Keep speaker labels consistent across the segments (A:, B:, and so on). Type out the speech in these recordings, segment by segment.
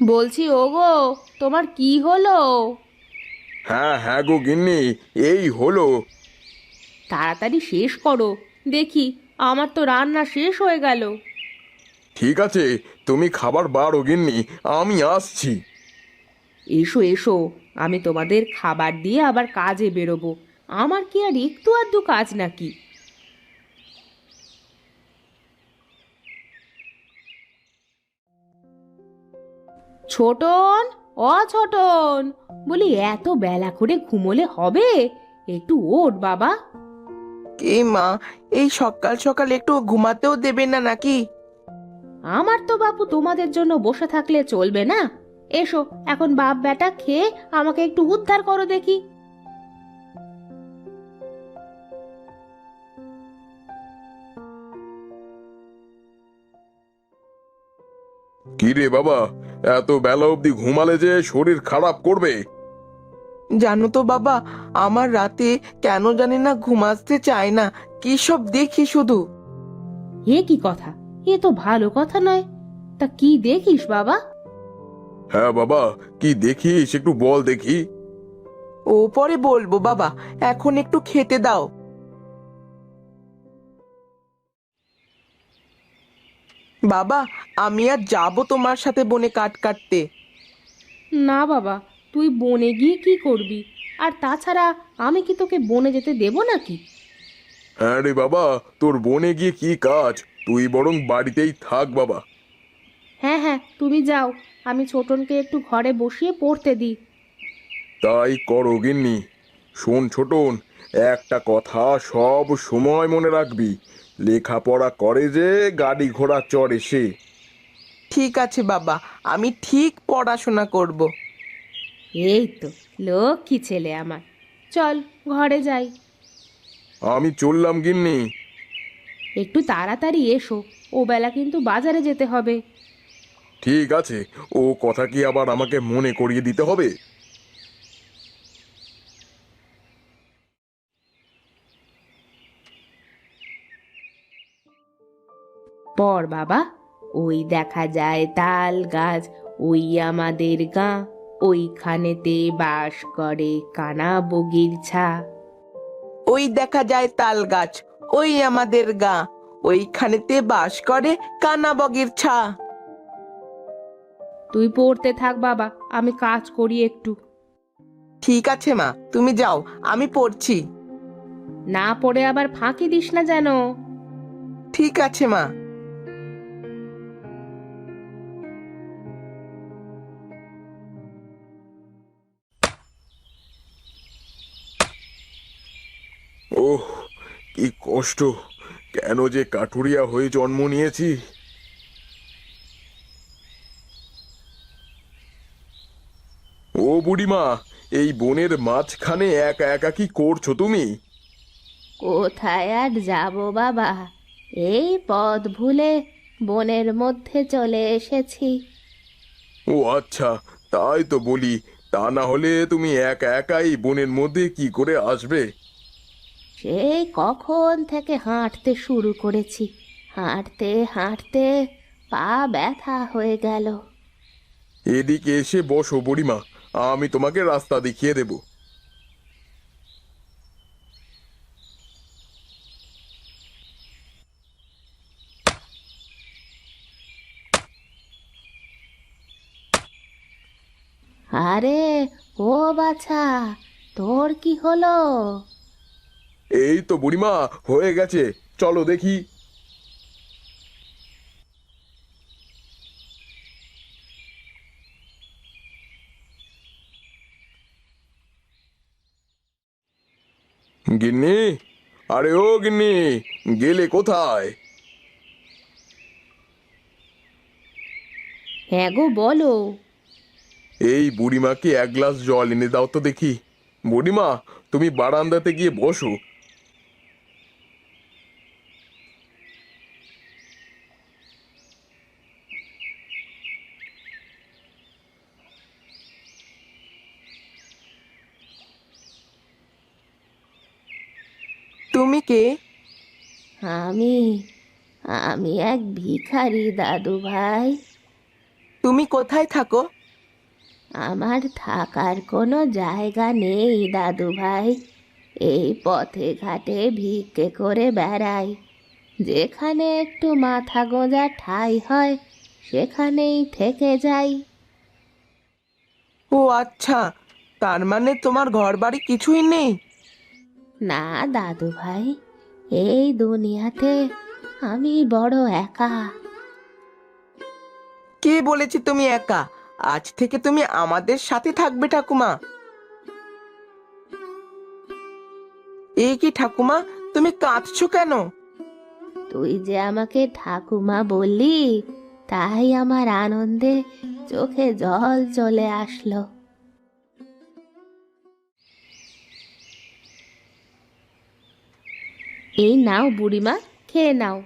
A: বলছি ওগো, তোমার কি হলো?
B: হ্যাঁ হ্যাঁ গো গিন্নি, এই হলো।
A: তাড়াতাড়ি শেষ করো, দেখি। আমার তো রান্না শেষ হয়ে গেল।
B: ঠিক আছে, তুমি খাবার বাড়ো গিন্নি, আমি আসছি।
A: এসো এসো, আমি তোমাদের খাবার দিয়ে আবার কাজে বেরোবো। আমার কি আর একটু আধটু কাজ নাকি? ছোটন, ছোটন, বলি এত বেলা করে ঘুমোলে হবে? একটু ওঠ বাবা।
C: কে মা? এই সকাল সকাল একটু ঘুমাতেও দেবে না নাকি?
A: আমার তো বাপু তোমাদের জন্য বসে থাকলে চলবে না। এসো, এখন বাপ বেটা খেয়ে আমাকে একটু উদ্ধার করো দেখি।
B: কি রে বাবা, এত বেলা অবধি ঘুমালে যে শরীর খারাপ করবে।
C: জানো তো বাবা, আমার রাতে কেন জানি না ঘুমাতে চায় না। কি সব দেখি শুধু।
A: এ কি কথা? এ তো ভালো কথা নয়। তা কি দেখিস বাবা?
B: হ্যাঁ বাবা, কি দেখিস একটু বল দেখি।
C: ও পরে বলবো বাবা, এখন একটু খেতে দাও। বাবা, আমি আর যাবো তোমার সাথে বনে কাঠ কাটতে।
A: না বাবা, তুই বনে গিয়ে কি করবি? আর তাছাড়া আমি কি তোকে বনে যেতে দেব নাকি?
B: হ্যাঁ রে বাবা, তোর বনে গিয়ে কি কাজ, তুই বরং বাড়িতেই থাক বাবা।
A: হ্যাঁ হ্যাঁ, তুমি যাও। আমি ছোটনকে একটু ঘরে বসিয়ে পড়তে দিই।
B: তাই করো গিন্নি। শোন ছোটন, একটা কথা সব সময় মনে রাখবি, লেখাপড়া করে যে গাড়ি ঘোড়া চড়ে সে।
C: ঠিক আছে বাবা, আমি ঠিক পড়াশোনা করব।
A: এই তো, লক্ষ্মী ছেলে আমার। চল, ঘরে যাই।
B: আমি চললাম গিন্নি।
A: একটু তাড়াতাড়ি এসো, ও বেলা কিন্তু বাজারে যেতে হবে।
B: ঠিক আছে, ও কথা কি আবার আমাকে মনে করিয়ে দিতে হবে?
A: পর বাবা। ওই দেখা যায় তাল গাছ, ওই আমাদের গাঁ, ওইখানেতে বাস করে কানা বগির ছা।
C: ওই দেখা যায় তাল গাছ, ওই আমাদের গা, ওইখানেতে বাস করে কানাবগির ছা।
A: তুই পড়তে থাক বাবা, আমি কাজ করি একটু।
C: ঠিক আছে মা, তুমি যাও, আমি পড়ছি।
A: না পড়ে আবার ফাঁকি দিস না যেন।
C: ঠিক আছে মা।
B: ওহ, কি কষ্ট! কেন যে কাঠুরিয়া হয়ে জন্ম নিয়েছি। ও বুড়িমা, এই বনের মাঝখানে একা একা কি করছো তুমি?
A: কোথায় আর যাব বাবা, এই পথ ভুলে বনের মধ্যে চলে এসেছি।
B: ও আচ্ছা, তাই তো বলি, তা না হলে তুমি একা একাই বনের মধ্যে কি করে আসবে?
A: সেই কখন থেকে হাঁটতে শুরু করেছি, হাঁটতে হাঁটতে পা ব্যথা হয়ে গেল।
B: এদিকে এসে বসো বুড়িমা, আমি তোমাকে রাস্তা দেখিয়ে দেব।
A: আরে ও বাছা, তোর কি হলো?
B: এই তো বুড়িমা, হয়ে গেছে, চলো দেখি। গিন্নি, আরে ও গিন্নি, গেলে কোথায়?
A: হ্যাঁ গো, বলো।
B: এই বুড়িমাকে এক গ্লাস জল এনে দাও তো দেখি। বুড়িমা, তুমি বারান্দাতে গিয়ে বসো।
C: তুমি কে?
A: আমি আমি এক ভিখারি দাদু ভাই।
C: তুমি কোথায় থাকো?
A: আমার থাকার কোনো জায়গা নেই দাদু ভাই। এই পথে ঘাটে ভিক্ষে করে বেড়াই। যেখানে একটু মাথা গোঁজা ঠাঁই হয় সেখানেই থেকে যাই।
C: ও আচ্ছা, তার মানে তোমার ঘর বাড়ি কিছুই নেই?
A: না দাদু ভাই, এই দুনিয়াতে আমি বড় একা।
C: কে বলেছে তুমি একা? আজ থেকে তুমি আমাদের সাথে থাকবে ঠাকুমা। এই কি ঠাকুমা, তুমি কাঁদছো কেন?
A: তুই যে আমাকে ঠাকুমা বললি, তাই আমার আনন্দে চোখে জল চলে আসলো। এই নাও বুড়িমা, খেয়ে নাও।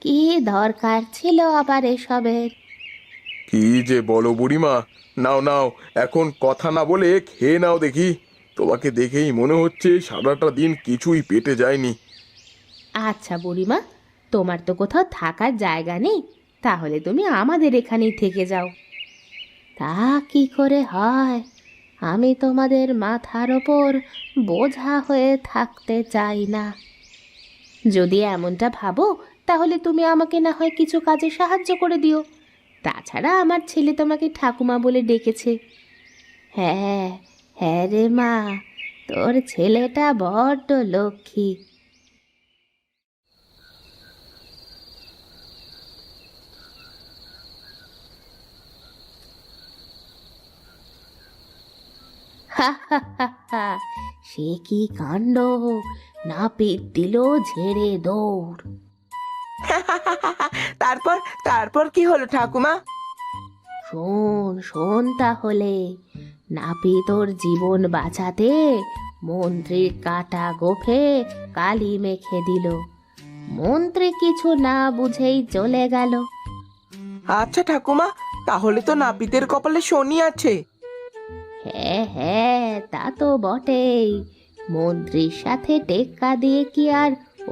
A: কি দরকার ছিল আবার এসবের?
B: কি যে বলো বুড়িমা, নাও নাও, এখন কথা না বলে খেয়ে নাও দেখি। তোমাকে দেখেই মনে হচ্ছে সারাটা দিন কিছুই পেটে যায়নি।
A: আচ্ছা বুড়িমা, তোমার তো কোথাও থাকার জায়গা নেই, তাহলে তুমি আমাদের এখানেই থেকে যাও। তা কি করে হয়? আমি তোমাদের মাথার ওপর বোঝা হয়ে থাকতে চাই না। যদি এমনটা ভাবো, তাহলে তুমি আমাকে না হয় কিছু কাজে সাহায্য করে দিও। তাছাড়া আমার ছেলে তোমাকে ঠাকুমা বলে ডেকেছে। হ্যাঁ, হ্যাঁ রে মা, তোর ছেলেটা বড্ড লক্ষ্মী। হা হা হা হা, সে কি কাণ্ড! নাপিত দিল ঝেড়ে দৌড়।
C: তারপর তারপর কি হলো ঠাকুমা?
A: শোন শোন তাহলে, নাপিত ওর জীবন বাঁচাতে মন্ত্রীর কাটা গোফে কালি মেখে দিল। মন্ত্রী কিছু না বুঝেই চলে গেল।
C: আচ্ছা ঠাকুমা, তাহলে তো নাপিতের কপালে শনি আছে।
A: হ্যাঁ হ্যাঁ, তা তো বটেই। মন্ত্রীর সাথে টেক্কা দিয়ে কি আর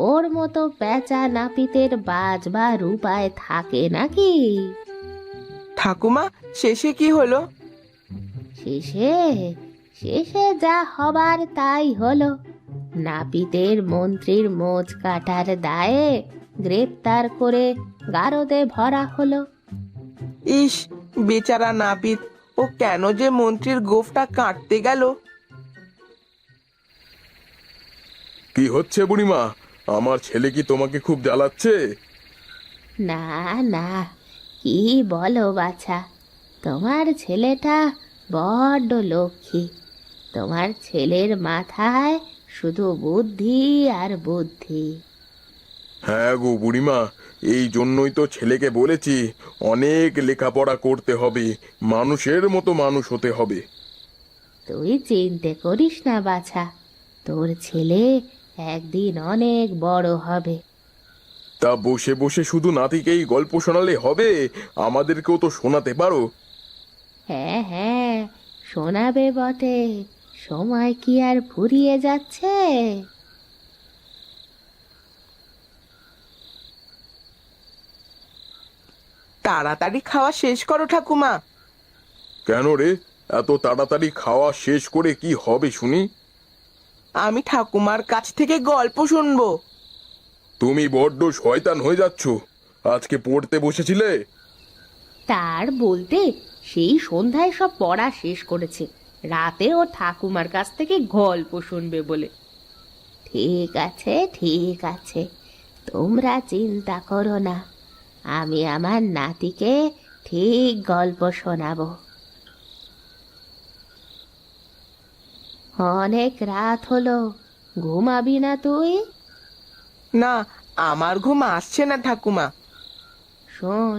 A: ওর মতো পেঁচা নাপিতের বাজবার উপায় থাকে নাকি?
C: ঠাকুমা, শেষে কি হলো?
A: শেষে শেষে যা হবার তাই হলো। নাপিতের মন্ত্রীর মোচ কাটার দায়ে গ্রেপ্তার করে গারদে ভরা হলো।
C: ইস, বেচারা নাপিত, ও কেন যে মন্ত্রীর গোফটা কাটতে গেল!
B: কি হচ্ছে বুড়িমা? আমার ছেলে কি তোমাকে খুব জ্বালাচ্ছে?
A: না না, কি বলো বাছা, তোমার ছেলেটা বড্ড লক্ষ্মী। তোমার ছেলের মাথায় শুধু বুদ্ধি আর বুদ্ধি।
B: হ্যাঁ গো বুড়িমা, এই জন্যই তো ছেলেকে বলেছি অনেক লেখাপড়া করতে হবে, মানুষের মতো মানুষ হতে হবে।
A: তুই চিন্তে করিস না বাছা, তোর ছেলে একদিন অনেক বড় হবে।
B: তা বসে বসে শুধু নাতিকেই গল্প শোনালে হবে? আমাদেরকেও তো শোনাতে পারো।
A: হ্যাঁ হ্যাঁ, শোনাবে বটে। সময় কি আর ফুরিয়ে যাচ্ছে?
C: তাড়াতাড়ি খাওয়া শেষ করো ঠাকুমা।
B: কেন রে, এত তাড়াতাড়ি খাওয়া শেষ করে কি হবে শুনি?
C: আমি ঠাকুমার কাছ থেকে গল্প শুনবো।
B: তুমি বড্ড শয়তান হয়ে যাচ্ছ। আজকে পড়তে বসেছিলে?
A: তার বলতে, সেই সন্ধ্যায় সব পড়া শেষ করেছে, রাতে ও ঠাকুমার কাছ থেকে গল্প শুনবে বলে। ঠিক আছে ঠিক আছে, তোমরা চিন্তা করো না, আমি আমার নাতিকে ঠিক গল্প শোনাবো। অনেক রাত হলো, ঘুমাবি না তুই?
C: না, আমার ঘুম আসছে না ঠাকুমা।
A: শোন,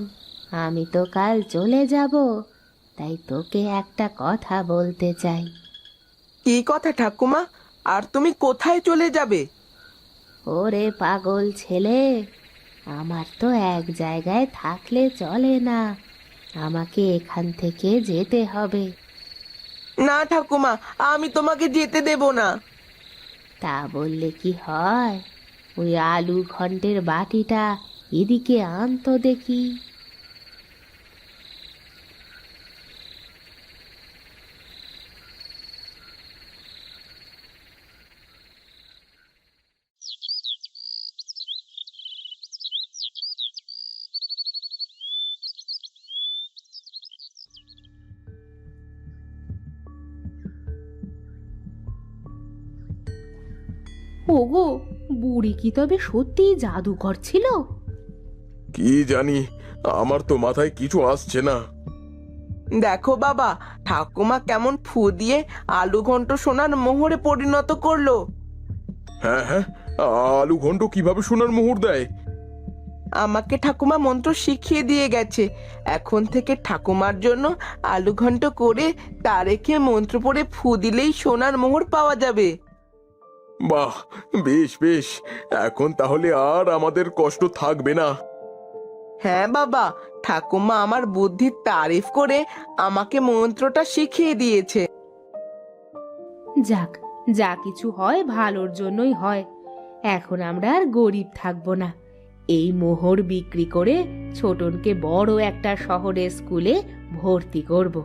A: আমি তো কাল চলে যাব, তাই তোকে একটা কথা বলতে চাই।
C: কি কথা ঠাকুমা? আর তুমি কোথায় চলে যাবে?
A: ওরে পাগল ছেলে, আমার তো এক জায়গায় থাকলে চলে না, আমাকে এখান থেকে যেতে হবে।
C: না ঠাকুমা, আমি তোমাকে যেতে দেব না।
A: তা বললে কি হয়? ওই আলু ঘন্টের বাটিটা এদিকে আনতো দেখি। ওগো, বুড়ি কি তবে সত্যিই জাদুকর ছিল?
B: কি জানি, আমার তো মাথায় কিছু আসছে না।
C: দেখো বাবা, ঠাকুমা কেমন ফু দিয়ে আলু ঘন্ট সোনার মোহরে পরিণত করলো।
B: হ্যাঁ হ্যাঁ, আলু ঘন্ট কিভাবে সোনার মোহর দেয়?
C: আমাকে ঠাকুমা মন্ত্র শিখিয়ে দিয়ে গেছে। এখন থেকে ঠাকুমার জন্য আলু ঘন্ট করে তা রেখে মন্ত্র পড়ে ফু দিলেই সোনার মোহর পাওয়া যাবে।
B: বাহ, বেশ বেশ, এখন তাহলে আর আমাদের কষ্ট থাকবে না।
C: হ্যাঁ বাবা, ঠাকুমা আমার বুদ্ধির তারিফ করে আমাকে মন্ত্রটা শিখিয়ে দিয়েছে।
A: যাক, যা কিছু হয় ভালোর জন্যই হয়। এখন আমরা আর গরিব থাকবো না। এই মোহর বিক্রি করে ছোটনকে বড় একটা শহরের স্কুলে ভর্তি করব।